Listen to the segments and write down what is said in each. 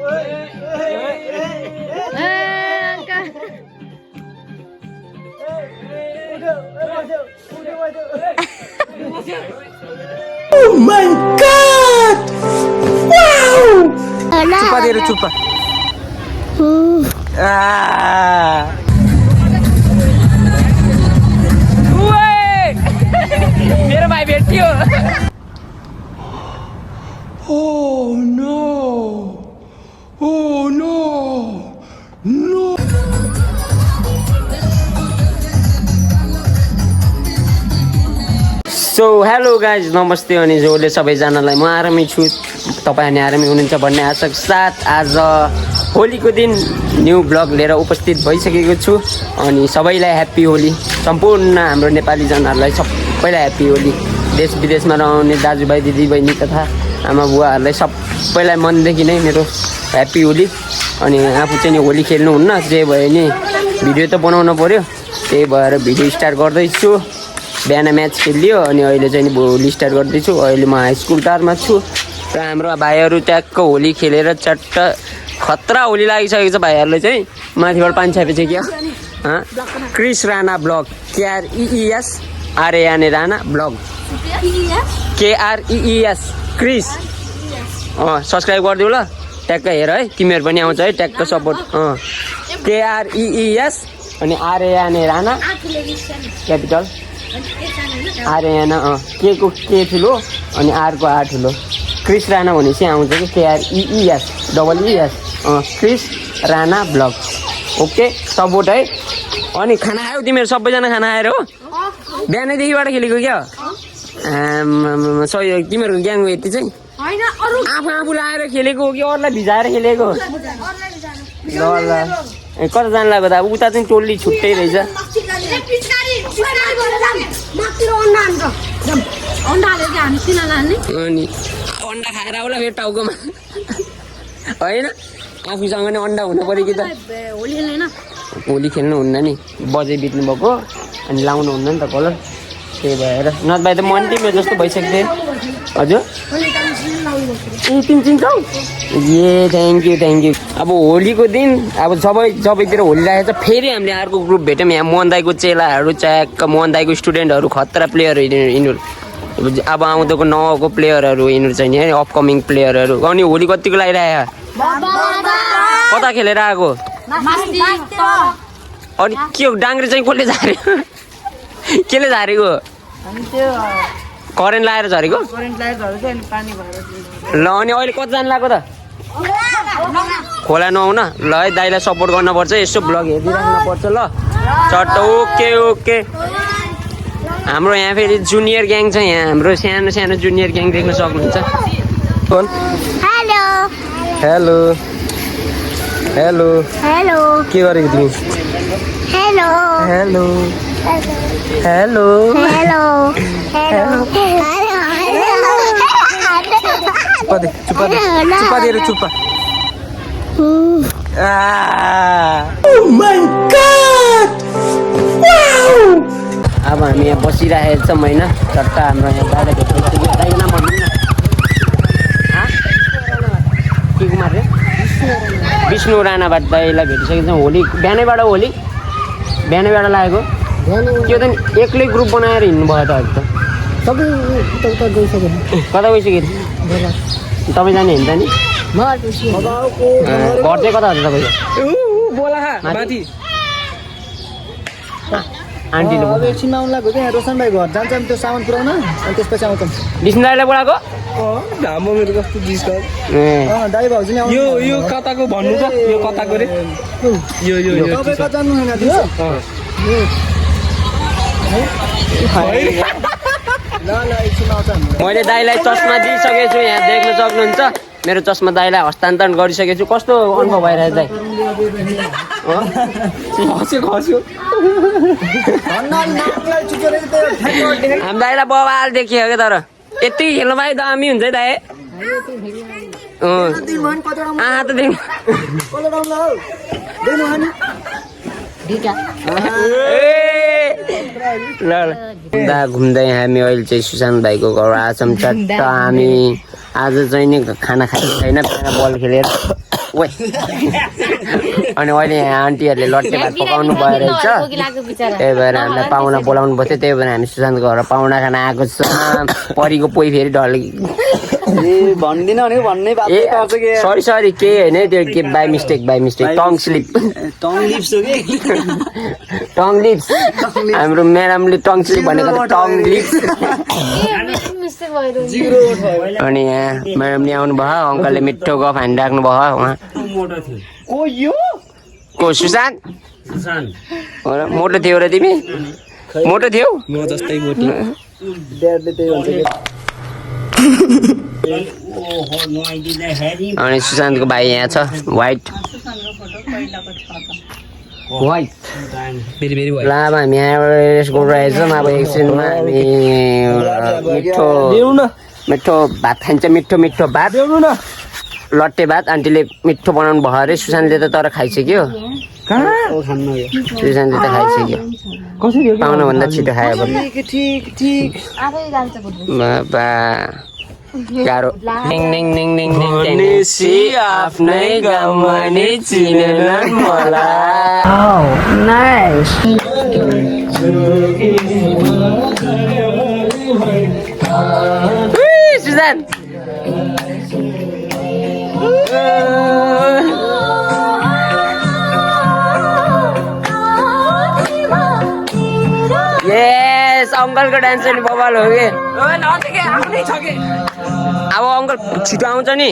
Oh my god! Wow! Chupa dia chupa. मेरा भाई बैठियो. Oh no! Oh no! No! So hello guys नमस्ते अनि जोले सबैजनालाई म आरामै छु तपाईहरु आरामै हुनुहुन्छ भन्ने आशाको साथ आज होलीको दिन न्यू ब्लग लिएर उपस्थित भइसकेको छु अनि सबैलाई ह्यापी होली सम्पूर्ण हाम्रो नेपाली जनहरुलाई सबैलाई ह्यापी होली देश विदेशमा रहने दाजुभाइ दिदीबहिनी तथा आमा बुवाहरुलाई सबैलाई मनदेखि नै मेरो ह्यापी होली अनि आफू चाहिँ होली खेल्नु हुन्न जे भयो नि भिडियो त बनाउन पर्यो त्यही भएर भिडियो स्टार्ट गर्दै छु बिहान म्याच खेलियो अनि अहिले चाहिँ होली स्टार्ट गर्दैछु अहिले म हाई स्कुल टारमा छु र हाम्रो भाइहरू ट्याक्क होली खेलेर चट्ट खतरा होली लागिसकेको छ भाइहरूले चाहिँ माथिबाट पानी छापेछ क्या क्रिस राणा ब्लग KREES आर्याने Rana blog KREES Kris subscribe गरिदेऊ ल ट्याक्क हेर है तिमीहरू पनि आउँछ है ट्याक्क सपोर्ट KREES अनि आर्याने राणा क्यापिटल आर्याना के को के ठुलो अनि आर को आर ठुलो क्रिस राणा भनेपछि आउँछ कि KREES Chris Rana blog okay support है अनि खाना खायौ तिमीहरू सबैजना खाना खाएर हो बिहानैदेखिबाट खेलेको क्या सही तिमीहरूको ग्याङ यति चाहिँ आफू लाएर खेलेको हो कि अरूलाई भिजाएर खेलेको ल ल कता जानु लाग्यो त अब उता चाहिँ टोल्ली छुट्टै रहेछ अनि अन्डा खाएर आउला फेरि टाउकोमा होइन आफूसँग नि अन्डा हुनु पर्यो कि त होली खेल्नु हुन्न नि बजे बित्नु भएको अनि लाउनु हुन्न नि त कलर त्यही भएर नभए त मन तिम्रो जस्तो भइसक्थ्यो हजुर ए तिमी चिन्छौ ए थ्याङ्क यू अब होलीको दिन अब सबैतिर होली लागेको छ फेरि हामीले अर्को ग्रुप भेट्यौँ यहाँ मोहन दाईको चेलाहरू च्याक्क मोहन दाईको स्टुडेन्टहरू खतरा प्लेयरहरू यिनीहरू अब आउँदोको नौको प्लेयरहरू यिनीहरू चाहिँ नि अपकमिङ प्लेयरहरू अनि होली कतिको लागिरहेको कता खेलेर आएको अनि के हो डाङ्ग्रे चाहिँ कसले झार्यो केले झारेको करेन्ट लाएर झरेको ल अनि अहिले कतिजना लाग्यो त खोला नआउन ल है दाइलाई सपोर्ट गर्नुपर्छ यसो ब्लग हेरिदिइराख्नु पर्छ ल चट्ट ओके हाम्रो यहाँ फेरि जुनियर ग्याङ छ यहाँ हाम्रो सानो जुनियर ग्याङ देख्न सक्नुहुन्छ हेलो के गरेको तिमी हेलो चुप्पा दिएर चुप्पा Oh my god! Wow! अब हामी यहाँ बसिरहेको छौँ होइन चट्टा हाम्रो यहाँ दादा भेट्नु दाइको नाम भन्नु न के कुमार रे विष्णु राणाबाट दाइलाई भेटिसकेको छौँ होली बिहानैबाट लागेको त्यो त एक्लै ग्रुप बनाएर हिँड्नु भयो त अहिले त सबै गइसक्यो कता गइसक्यो तपाईँ जाने हिँड्छ नि घर चाहिँ कता हुन्छ तपाईँको आन्टीले एकछिनमा आउनु लाग्यो क्या रोशन भाइ घर जान्छ त्यो सामान पुऱ्याउन अनि त्यसपछि आउँछौँ विष्णु दाइलाई बोलाएको धामो मेरो कस्तो जिस्का दाइ भाउजू नि यो कताको भन्नु त यो कताको रे यो तपाईँ कता जानु होइन मैले दाइलाई चस्मा दिइसकेको छु यहाँ देख्न सक्नुहुन्छ मेरो चस्मा दाइलाई हस्तान्तरण गरिसकेको छु कस्तो अनुभव भइरहेको दाइ हाम्रो दाइलाई बवाल देखियो क्या तर यति खेल्नु पाए दामी हुन्छ है दाइ त देख्नु घुम्दै हामी अहिले चाहिँ सुशान्त भाइको घर आछौँ चट्ट हामी आज चाहिँ नि खाना खाएको छैन बल खेलेर ओइ अनि अहिले यहाँ आन्टीहरूले लट्टे भात पकाउनु भयो रहेछ त्यही भएर हामीलाई पाहुना बोलाउनु भएको थियो त्यही भएर हामी सुशान्तको घर पाहुना खाना आएको छ परीको पोइ फेरि ढल भन्दिन भने भन्नै बात ए सरी केही होइन त्यो के by mistake tongue sleep tongue lips हाम्रो म्याडमले टङ स्लिप भनेको त टङ लिप्स अनि यहाँ म्याडमले आउनु भयो अङ्कलले मिठो गफ हानिराख्नु भयो उहाँ को सुशान्त हो र मोटो थियो र तिमी मोटो थियौ म जस्तै मोटो अनि सुशान्तको भाइ यहाँ छ वाइट फेरि ल अब हामी यहाँ रेस्ट गरिरहेछौँ अब एकछिनमा हामी मिठो भात खान्छ मिठो भात लट्टे भात आन्टीले मिठो बनाउनु भयो अरे सुशान्तले त तर खाइसक्यो सुशान्तले त खाइसक्यो पाउनुभन्दा छिटो खायो बाबा गाह्रो आफ्नै गाउँमा नि चिनेनन् मलाई सुशान्त यस अङ्कलको डान्स पनि बवाल हो कि अब अङ्कल छिटो आउँछ नि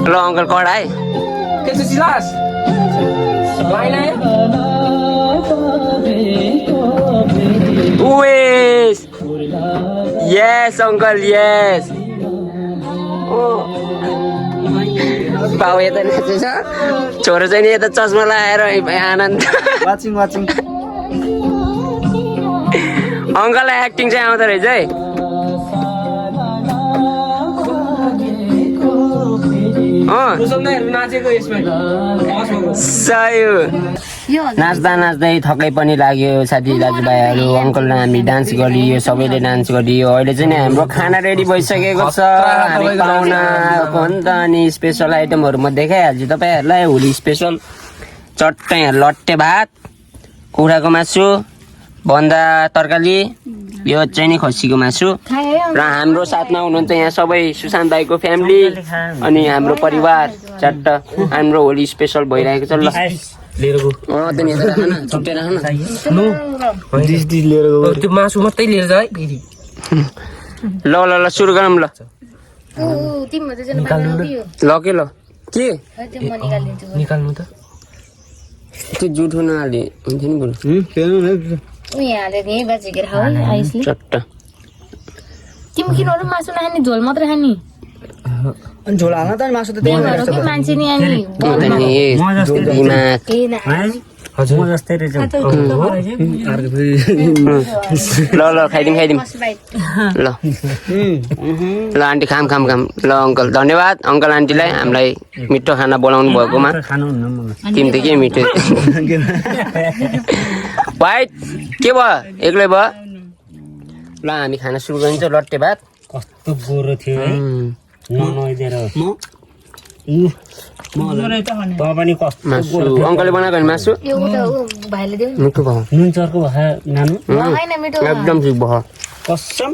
ल अङ्कल कडाई यस अङ्कल यस बाउ यता नाचेछ छोरो चाहिँ नि यता चस्मा लगाएर आनन्द वाचिङ अङ्कललाई एक्टिङ चाहिँ आउँदो रहेछ है नाच्दै थकै पनि लाग्यो साथी दाजुभाइहरू अङ्कलले हामी डान्स गरियो सबैले डान्स गरियो अहिले चाहिँ नि हाम्रो खाना रेडी भइसकेको छ हामी पाहुना आएको हो नि त अनि स्पेसल आइटमहरू म देखाइहाल्छु तपाईँहरूलाई होली स्पेसल चट्टै लट्टे भात कुखुराको मासु भन्दा तरकारी यो चाहिँ नि खसीको मासु र हाम्रो साथमा हुनुहुन्छ यहाँ सबै सुशान्त भाइको फ्यामिली अनि हाम्रो परिवार चट्ट हाम्रो होली स्पेसल भइरहेको छ ल त्यो मासु मात्रै लिएर है ल सुरु गरौँ ल के निकाल्नु त त्यो जुठो नहाले हुन्थ्यो नि बरु चट्ट तिमी किन मासु नखाने झोल मात्रै खाने झोल हाल्न त मासु त मान्छे नि ल खाइदिउँ ल आन्टी खाम ल अङ्कल धन्यवाद अङ्कल आन्टीलाई हामीलाई मिठो खाना बोलाउनु भएकोमा तिमी त के मिठो भाइ के भयो एक्लै भयो ल हामी खाना सुरु गरिन्छ लट्टे भात कस्तो गोरो थियो है ननुहाइदिएर मासु अङ्कलले बनाएको नि मासु मिठो भयो नुन चर्को भयो नानु एकदम ठिक भयो कसम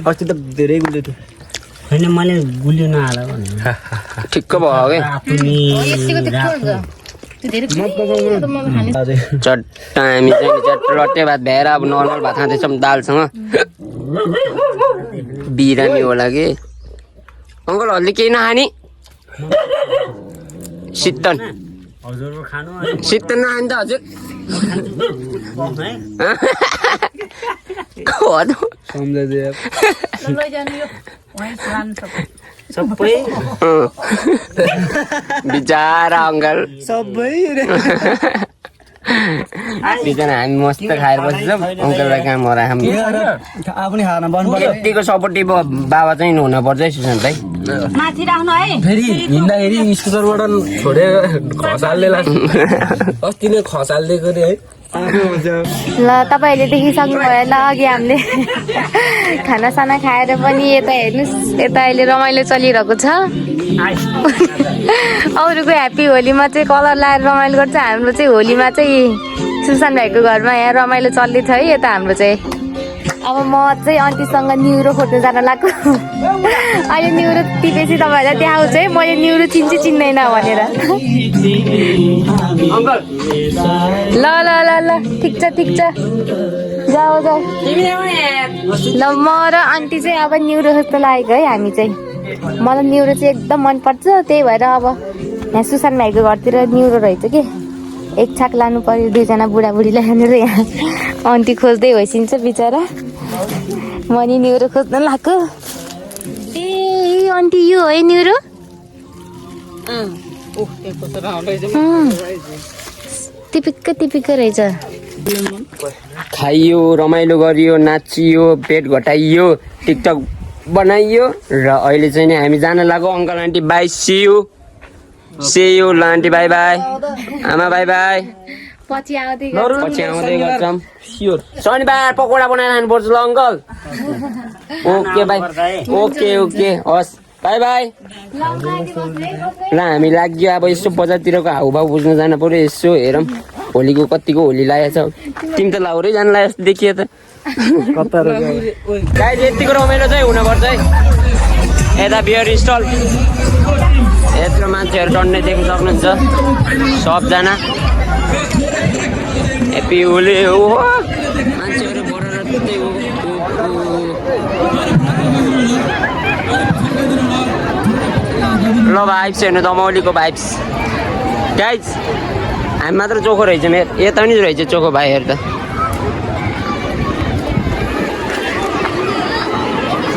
अस्ति त धेरै गुल्यो थियो होइन मैले गुलियो नहाल ठिक्क भयो धेरै त म खाने चट्टा हामी चाहिँ चट्ट रट्टे भात भ्याएर अब नर्मल भात खाँदैछौँ दालसँग बिरामी होला कि अङ्कल हल्ली केही नखाने शीतल हजुरको खानु शीतल नखाने त हजुर सबै बिचारा अङ्कल सबै बिचारा हामी मस्त खाएर बस्छौँ अङ्कललाई काम गराएर हामी आफू नि खाना बन्द यतिको सपोर्टिभ बाबा चाहिँ हुनुपर्छ है सुशान्त भाइ माथि राख्नु है फेरि हिँड्दाखेरि स्कुटरबाट छोडेर खसाल्दै लाग्छ अस्ति नै खसालिदिएको अरे है ल तपाईँहरूले देखिसक्नुभयो ल अघि हामीले खानासाना खाएर पनि यता हेर्नुहोस् यता अहिले रमाइलो चलिरहेको छ अरूको ह्याप्पी होलीमा चाहिँ कलर लाएर रमाइलो गर्छ हाम्रो चाहिँ होलीमा चाहिँ सुशान्त भाइको घरमा यहाँ रमाइलो चल्दैछ है यता हाम्रो चाहिँ अब म चाहिँ आन्टीसँग न्युरो खोज्नु जान लाग्यो अहिले न्युरो टिपेपछि तपाईँहरूलाई देखाउँछु है मैले न्युरो चिन्छु चिन्दैन भनेर ल ल ल ल ठिक छ जाऊ जाऊ ल म र आन्टी चाहिँ अब न्युरो जस्तो लागेको है हामी चाहिँ मलाई न्युरो चाहिँ एकदम मनपर्छ त्यही भएर अब यहाँ सुशान्त भाइको घरतिर न्युरो रहेछ कि एक छाक लानु पर्यो दुईजना बुढाबुढीलाई हानेर यहाँ आन्टी खोज्दै भइसिन्छ बिचरा म नि न्युरो खोज्न लाग्यो ए आन्टी यो है न्युरो टिपिक्क रहेछ खाइयो रमाइलो गरियो नाचियो पेट घटाइयो टिकटक बनाइयो र अहिले चाहिँ नि हामी जान लाग्यो uncle aunty bye see you ल आन्टी बाई बाई आमा बाई बाई पछि आउँदै गर्छौँ शनिबार पकौडा बनाएर खानुपर्छ ल अङ्कल ओके बाई ओके हस् बाई बाई ल हामी लाग्यो अब यसो बजारतिरको हाउभाउ बुझ्न जान पर्यो यसो हेरौँ होलीको कतिको होली लागेको छ तिमी त लाउरै जानु लाग्यो जस्तो देखियो त गाइस यतिको रमाइलो चाहिँ हुनुपर्छ है यता बियर स्टल यत्रो मान्छेहरू टन्ने देख्न सक्नुहुन्छ सबजना ह्याप्पी होली हो मान्छेहरू बढेर त्यही हो ल भाइब्स हेर्नु दमौलीको भाइब्स गाइज हामी मात्र चोखो रहेछ मेरो यता पनि रहेछ चोखो भाइहरू त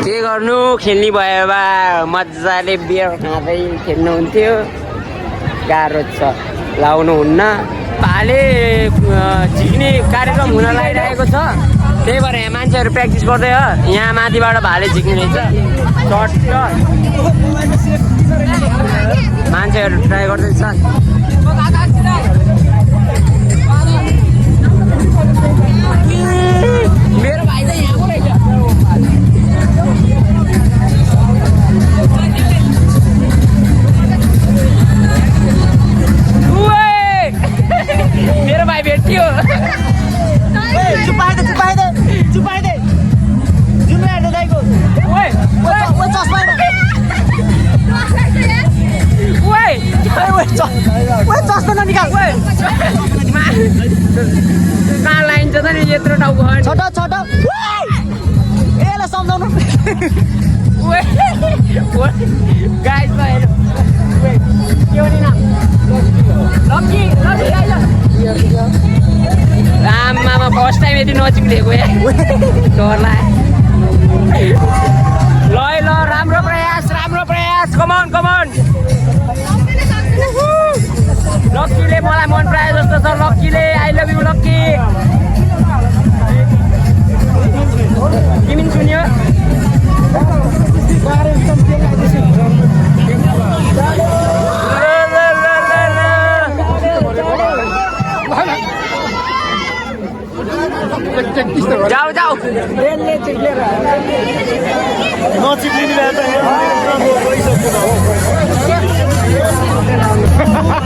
के गर्नु खेल्ने भयो बा मजाले बियर खाँदै खेल्नुहुन्थ्यो गाह्रो छ लाउनुहुन्न भाले झिक्ने कार्यक्रम हुन लागिरहेको छ त्यही भएर यहाँ मान्छेहरू प्र्याक्टिस गर्दै हो यहाँ माथिबाट भाले झिक्ने रहेछ चट्ट मान्छेहरू ट्राई गर्दैछ मेरो भाइ त यहाँको रहेछ मेरो भाइ भेट्यो चुपाइदे जुन हेर्दै दाइको ओए चस्मा चस्मा ननिकाल कहाँ लाइन्छ त नि यत्रो टाउको छोटो यसलाई सम्झाउनु गाइस हेर्नु के भने नाम लक्की आमामा फर्स्ट टाइम यति नजिक लिएको या डर लाग्यो ल राम्रो प्रयास कमन लक्कीले मलाई मन पराए जस्तो छ लक्कीले आई लभ यु लक्की तिमी सुन्यो जाऊ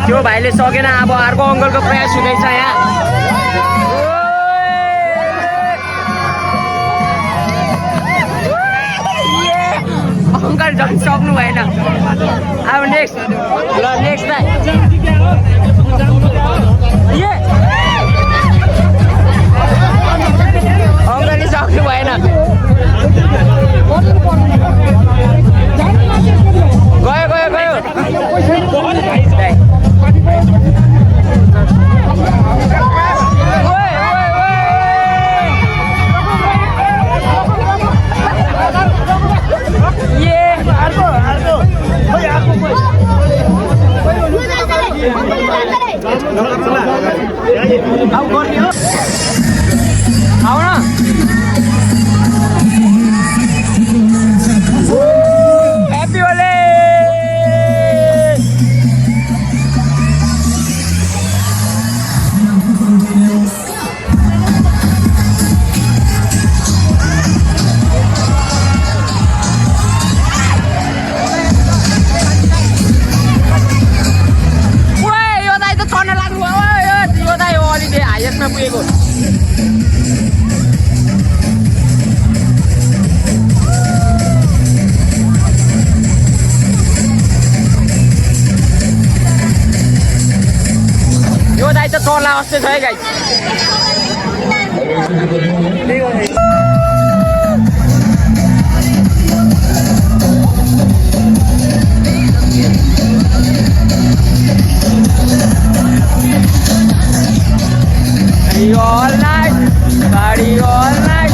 त्यो भाइले सकेन अब अर्को अङ्कलको प्रयास हुँदैछ यहाँ अङ्कल झन् सक्नु भएन अब नेक्स्ट भाइ अङ्कलले सक्नु भएन गयो गयो गयो Happy Holi! यो दाइ त चढ्न लाग्नु भयो यो दाइ हो अलि हाइएस्टमा पुगेको यो दाइ त चढ्ला जस्तै छ है गाई all night, party all night.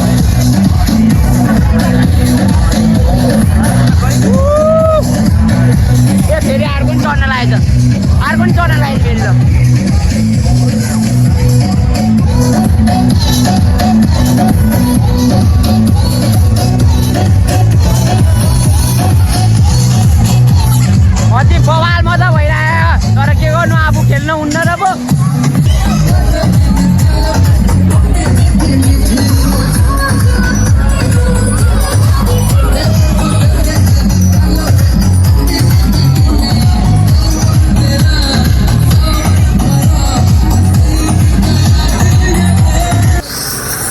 ये फेरि अर्को पनि चढ्न लागेको छ अर्को पनि चढ्न लागेको फेरि अति बवाल मजा भइरहेको तर के गर्नु आफू खेल्न हुन्न र पो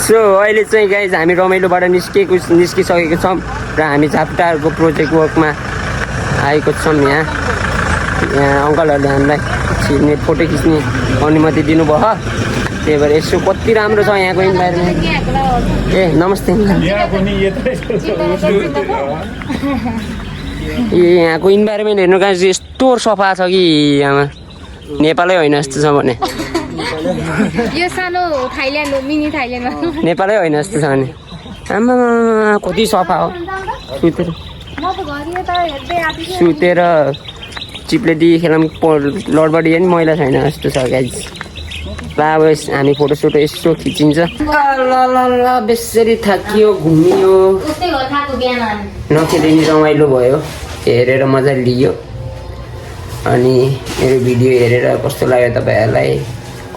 सो अहिले चाहिँ गाइज हामी रमाइलोबाट निस्किसकेको छौँ र हामी झापटारको प्रोजेक्ट वर्कमा आएको छौँ यहाँ अङ्कलहरूले हामीलाई छिर्ने फोटो खिच्ने अनुमति दिनुभयो त्यही भएर यसो कति राम्रो छ यहाँको इन्भाइरोमेन्ट ए नमस्ते ए यहाँको इन्भाइरोमेन्ट हेर्नु गाइज यस्तो सफा छ कि यहाँमा नेपालै होइन जस्तो छ भने यो सानो थाइल्यान्ड हो मिनी थाइल्यान्ड नेपालै होइन जस्तो छ भने आमा कति सफा हो सुतेर चिप्लेटी खेलाम लडबडी पनि मैला छैन जस्तो छ गाइज ल अब हामी फोटोसोटो यसो खिचिन्छ ल बेसरी थाकियो घुमियो नखेलिने रमाइलो भयो हेरेर मजा लियो अनि मेरो भिडियो हेरेर कस्तो लाग्यो तपाईँहरूलाई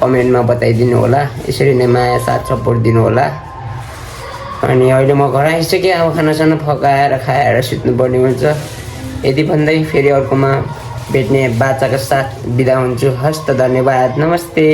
कमेन्टमा बताइदिनु होला यसरी नै माया साथ सपोर्ट दिनु होला अनि अहिले म घर आइसकेँ अब खानासाना पकाएर खाएर सुत्नुपर्ने हुन्छ यति भन्दै फेरि अर्कोमा भेट्ने बाचाका साथ बिदा हुन्छु हस्त धन्यवाद नमस्ते